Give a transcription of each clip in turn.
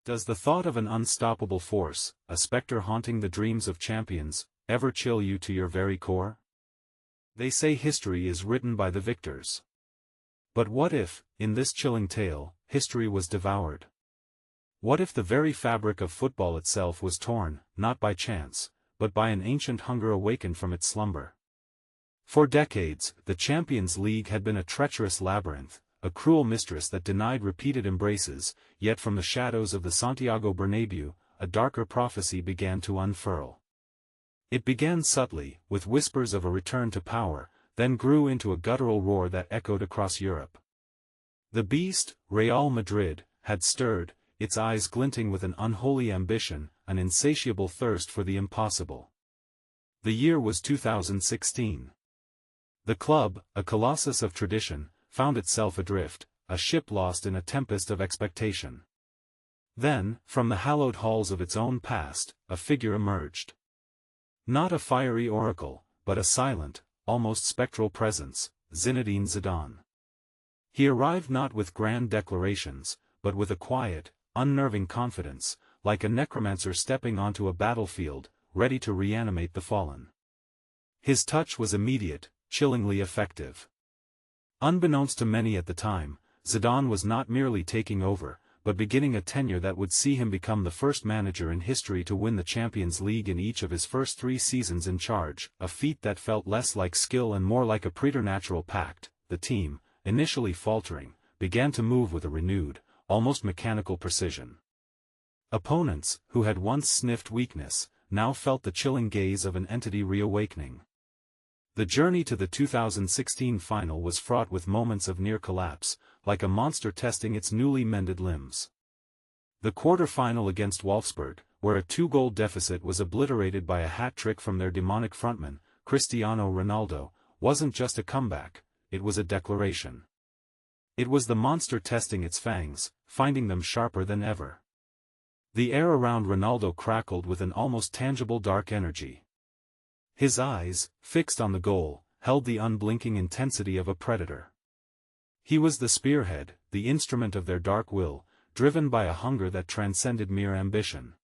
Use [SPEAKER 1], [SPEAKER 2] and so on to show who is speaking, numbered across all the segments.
[SPEAKER 1] Does the thought of an unstoppable force, a specter haunting the dreams of champions, ever chill you to your very core? They say history is written by the victors. But what if, in this chilling tale, history was devoured? What if the very fabric of football itself was torn, not by chance, but by an ancient hunger awakened from its slumber? For decades, the Champions League had been a treacherous labyrinth, a cruel mistress that denied repeated embraces, yet from the shadows of the Santiago Bernabéu, a darker prophecy began to unfurl. It began subtly, with whispers of a return to power, then grew into a guttural roar that echoed across Europe. The beast, Real Madrid, had stirred, its eyes glinting with an unholy ambition, an insatiable thirst for the impossible. The year was 2016. The club, a colossus of tradition, found itself adrift, a ship lost in a tempest of expectation. Then, from the hallowed halls of its own past, a figure emerged. Not a fiery oracle, but a silent, almost spectral presence, Zinedine Zidane. He arrived not with grand declarations, but with a quiet, unnerving confidence, like a necromancer stepping onto a battlefield, ready to reanimate the fallen. His touch was immediate, chillingly effective. Unbeknownst to many at the time, Zidane was not merely taking over, but beginning a tenure that would see him become the first manager in history to win the Champions League in each of his first 3 seasons in charge, a feat that felt less like skill and more like a preternatural pact. The team, initially faltering, began to move with a renewed, almost mechanical precision. Opponents, who had once sniffed weakness, now felt the chilling gaze of an entity reawakening. The journey to the 2016 final was fraught with moments of near collapse, like a monster testing its newly mended limbs. The quarter-final against Wolfsburg, where a 2-goal deficit was obliterated by a hat-trick from their demonic frontman, Cristiano Ronaldo, wasn't just a comeback, it was a declaration. It was the monster testing its fangs, finding them sharper than ever. The air around Ronaldo crackled with an almost tangible dark energy. His eyes, fixed on the goal, held the unblinking intensity of a predator. He was the spearhead, the instrument of their dark will, driven by a hunger that transcended mere ambition.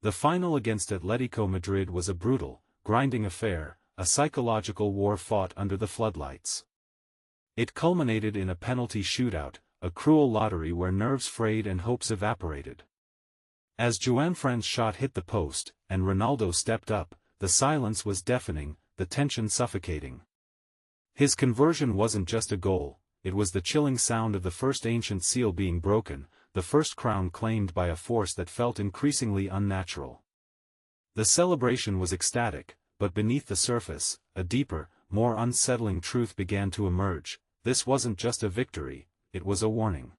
[SPEAKER 1] The final against Atletico Madrid was a brutal, grinding affair, a psychological war fought under the floodlights. It culminated in a penalty shootout, a cruel lottery where nerves frayed and hopes evaporated. As Juanfran's shot hit the post, and Ronaldo stepped up, the silence was deafening, the tension suffocating. His conversion wasn't just a goal, it was the chilling sound of the first ancient seal being broken, the first crown claimed by a force that felt increasingly unnatural. The celebration was ecstatic, but beneath the surface, a deeper, more unsettling truth began to emerge. This wasn't just a victory, it was a warning.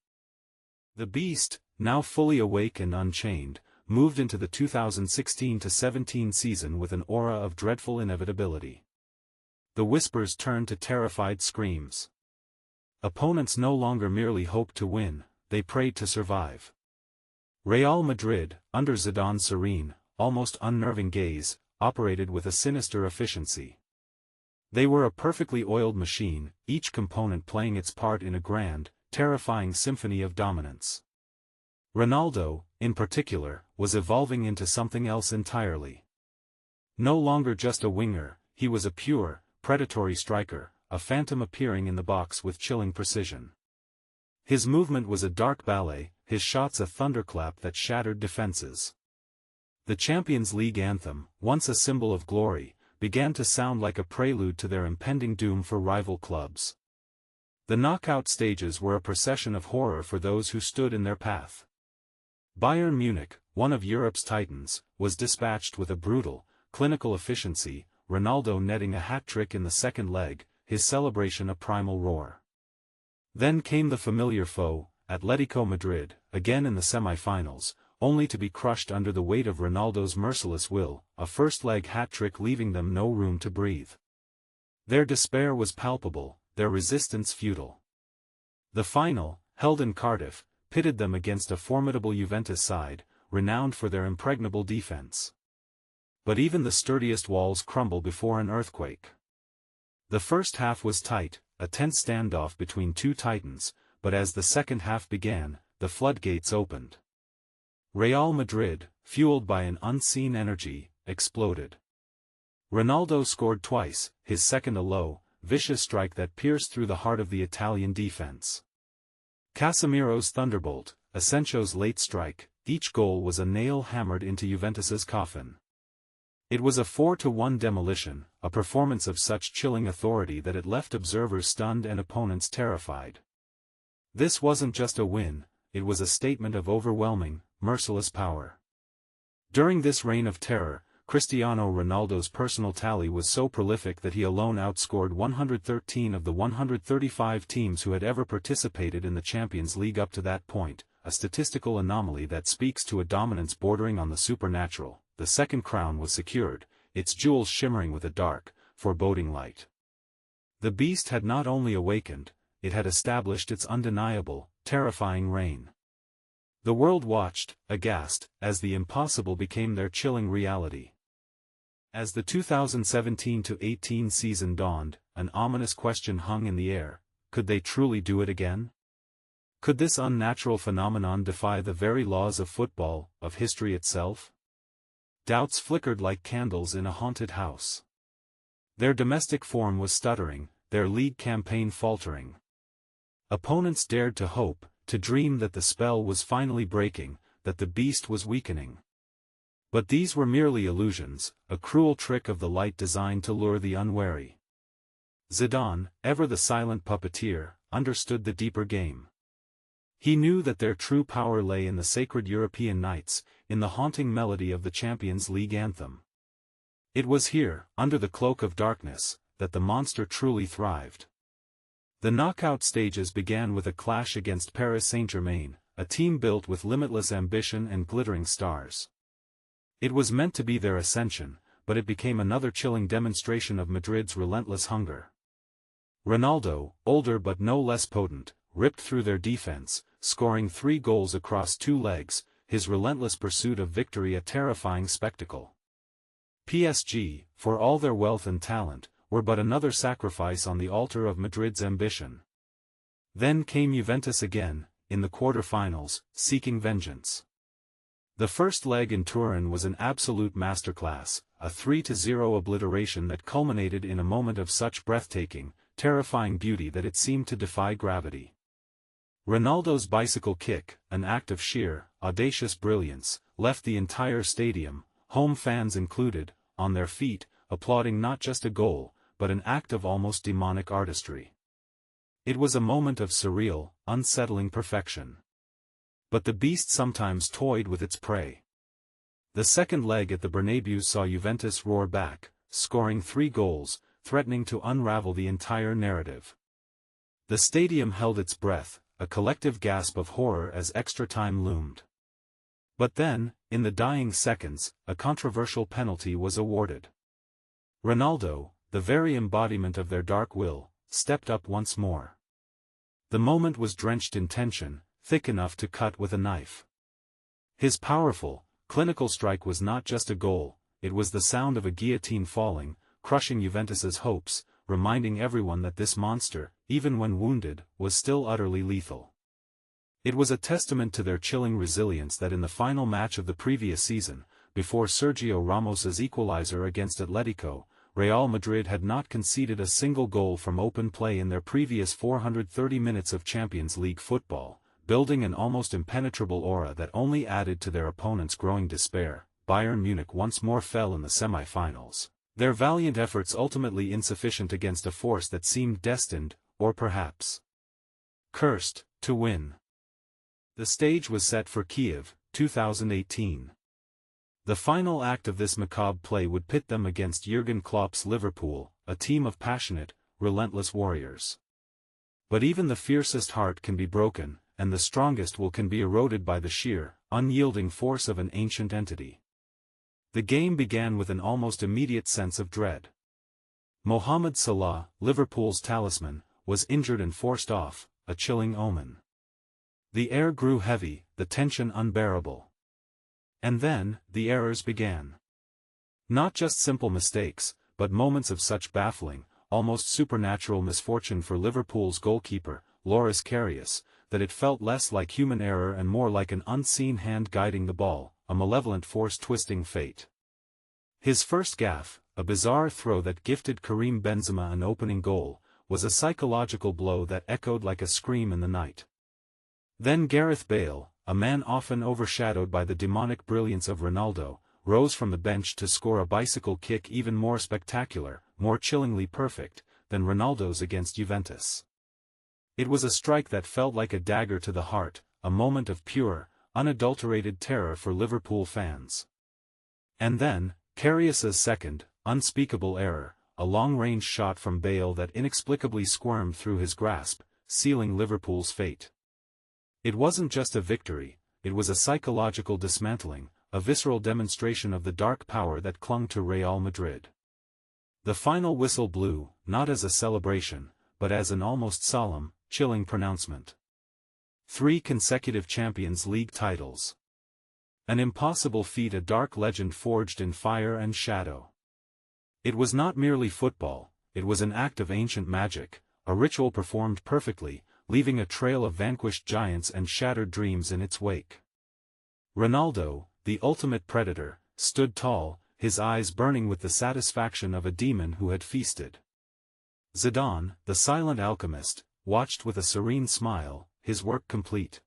[SPEAKER 1] The beast, now fully awake and unchained, moved into the 2016-17 season with an aura of dreadful inevitability. The whispers turned to terrified screams. Opponents no longer merely hoped to win, they prayed to survive. Real Madrid, under Zidane's serene, almost unnerving gaze, operated with a sinister efficiency. They were a perfectly oiled machine, each component playing its part in a grand, terrifying symphony of dominance. Ronaldo, in particular, was evolving into something else entirely. No longer just a winger, he was a pure, predatory striker, a phantom appearing in the box with chilling precision. His movement was a dark ballet, his shots a thunderclap that shattered defenses. The Champions League anthem, once a symbol of glory, began to sound like a prelude to their impending doom for rival clubs. The knockout stages were a procession of horror for those who stood in their path. Bayern Munich, one of Europe's titans, was dispatched with a brutal, clinical efficiency, Ronaldo netting a hat-trick in the second leg, his celebration a primal roar. Then came the familiar foe, Atletico Madrid, again in the semi-finals, only to be crushed under the weight of Ronaldo's merciless will, a first-leg hat-trick leaving them no room to breathe. Their despair was palpable, their resistance futile. The final, held in Cardiff, pitted them against a formidable Juventus side, renowned for their impregnable defense. But even the sturdiest walls crumble before an earthquake. The first half was tight, a tense standoff between two titans, but as the second half began, the floodgates opened. Real Madrid, fueled by an unseen energy, exploded. Ronaldo scored twice, his second a low, vicious strike that pierced through the heart of the Italian defense. Casemiro's thunderbolt, Asensio's late strike, each goal was a nail hammered into Juventus's coffin. It was a 4-1 demolition, a performance of such chilling authority that it left observers stunned and opponents terrified. This wasn't just a win, it was a statement of overwhelming, merciless power. During this reign of terror, Cristiano Ronaldo's personal tally was so prolific that he alone outscored 113 of the 135 teams who had ever participated in the Champions League up to that point, a statistical anomaly that speaks to a dominance bordering on the supernatural. The second crown was secured, its jewels shimmering with a dark, foreboding light. The beast had not only awakened, it had established its undeniable, terrifying reign. The world watched, aghast, as the impossible became their chilling reality. As the 2017-18 season dawned, an ominous question hung in the air: could they truly do it again? Could this unnatural phenomenon defy the very laws of football, of history itself? Doubts flickered like candles in a haunted house. Their domestic form was stuttering, their league campaign faltering. Opponents dared to hope, to dream that the spell was finally breaking, that the beast was weakening. But these were merely illusions, a cruel trick of the light designed to lure the unwary. Zidane, ever the silent puppeteer, understood the deeper game. He knew that their true power lay in the sacred European nights, in the haunting melody of the Champions League anthem. It was here, under the cloak of darkness, that the monster truly thrived. The knockout stages began with a clash against Paris Saint-Germain, a team built with limitless ambition and glittering stars. It was meant to be their ascension, but it became another chilling demonstration of Madrid's relentless hunger. Ronaldo, older but no less potent, ripped through their defense, scoring 3 goals across 2 legs, his relentless pursuit of victory a terrifying spectacle. PSG, for all their wealth and talent, were but another sacrifice on the altar of Madrid's ambition. Then came Juventus again, in the quarter-finals, seeking vengeance. The first leg in Turin was an absolute masterclass, a 3-0 obliteration that culminated in a moment of such breathtaking, terrifying beauty that it seemed to defy gravity. Ronaldo's bicycle kick, an act of sheer, audacious brilliance, left the entire stadium, home fans included, on their feet, applauding not just a goal, but an act of almost demonic artistry. It was a moment of surreal, unsettling perfection. But the beast sometimes toyed with its prey. The second leg at the Bernabeu saw Juventus roar back, scoring 3 goals, threatening to unravel the entire narrative. The stadium held its breath, a collective gasp of horror as extra time loomed. But then, in the dying seconds, a controversial penalty was awarded. Ronaldo, the very embodiment of their dark will, stepped up once more. The moment was drenched in tension, thick enough to cut with a knife. His powerful, clinical strike was not just a goal, it was the sound of a guillotine falling, crushing Juventus's hopes, reminding everyone that this monster, even when wounded, was still utterly lethal. It was a testament to their chilling resilience that in the final match of the previous season, before Sergio Ramos's equalizer against Atletico, Real Madrid had not conceded a single goal from open play in their previous 430 minutes of Champions League football, building an almost impenetrable aura that only added to their opponents' growing despair. Bayern Munich once more fell in the semi-finals, their valiant efforts ultimately insufficient against a force that seemed destined, or perhaps cursed, to win. The stage was set for Kiev, 2018. The final act of this macabre play would pit them against Jurgen Klopp's Liverpool, a team of passionate, relentless warriors. But even the fiercest heart can be broken, and the strongest will can be eroded by the sheer, unyielding force of an ancient entity. The game began with an almost immediate sense of dread. Mohamed Salah, Liverpool's talisman, was injured and forced off, a chilling omen. The air grew heavy, the tension unbearable. And then, the errors began. Not just simple mistakes, but moments of such baffling, almost supernatural misfortune for Liverpool's goalkeeper, Loris Karius, that it felt less like human error and more like an unseen hand guiding the ball, a malevolent force twisting fate. His first gaffe, a bizarre throw that gifted Karim Benzema an opening goal, was a psychological blow that echoed like a scream in the night. Then Gareth Bale, a man often overshadowed by the demonic brilliance of Ronaldo, rose from the bench to score a bicycle kick even more spectacular, more chillingly perfect, than Ronaldo's against Juventus. It was a strike that felt like a dagger to the heart, a moment of pure, unadulterated terror for Liverpool fans. And then, Karius's second, unspeakable error, a long-range shot from Bale that inexplicably squirmed through his grasp, sealing Liverpool's fate. It wasn't just a victory, it was a psychological dismantling, a visceral demonstration of the dark power that clung to Real Madrid. The final whistle blew, not as a celebration, but as an almost solemn, chilling pronouncement. 3 consecutive Champions League titles. An impossible feat, a dark legend forged in fire and shadow. It was not merely football, it was an act of ancient magic, a ritual performed perfectly, leaving a trail of vanquished giants and shattered dreams in its wake. Ronaldo, the ultimate predator, stood tall, his eyes burning with the satisfaction of a demon who had feasted. Zidane, the silent alchemist, watched with a serene smile, his work complete.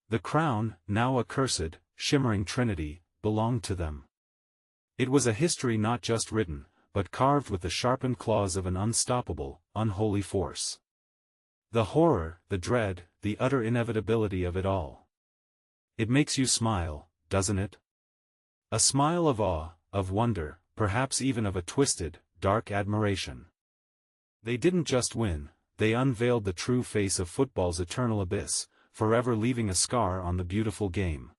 [SPEAKER 1] The crown, now a cursed, shimmering trinity, belonged to them. It was a history not just written, but carved with the sharpened claws of an unstoppable, unholy force. The horror, the dread, the utter inevitability of it all. It makes you smile, doesn't it? A smile of awe, of wonder, perhaps even of a twisted, dark admiration. They didn't just win, they unveiled the true face of football's eternal abyss, forever leaving a scar on the beautiful game.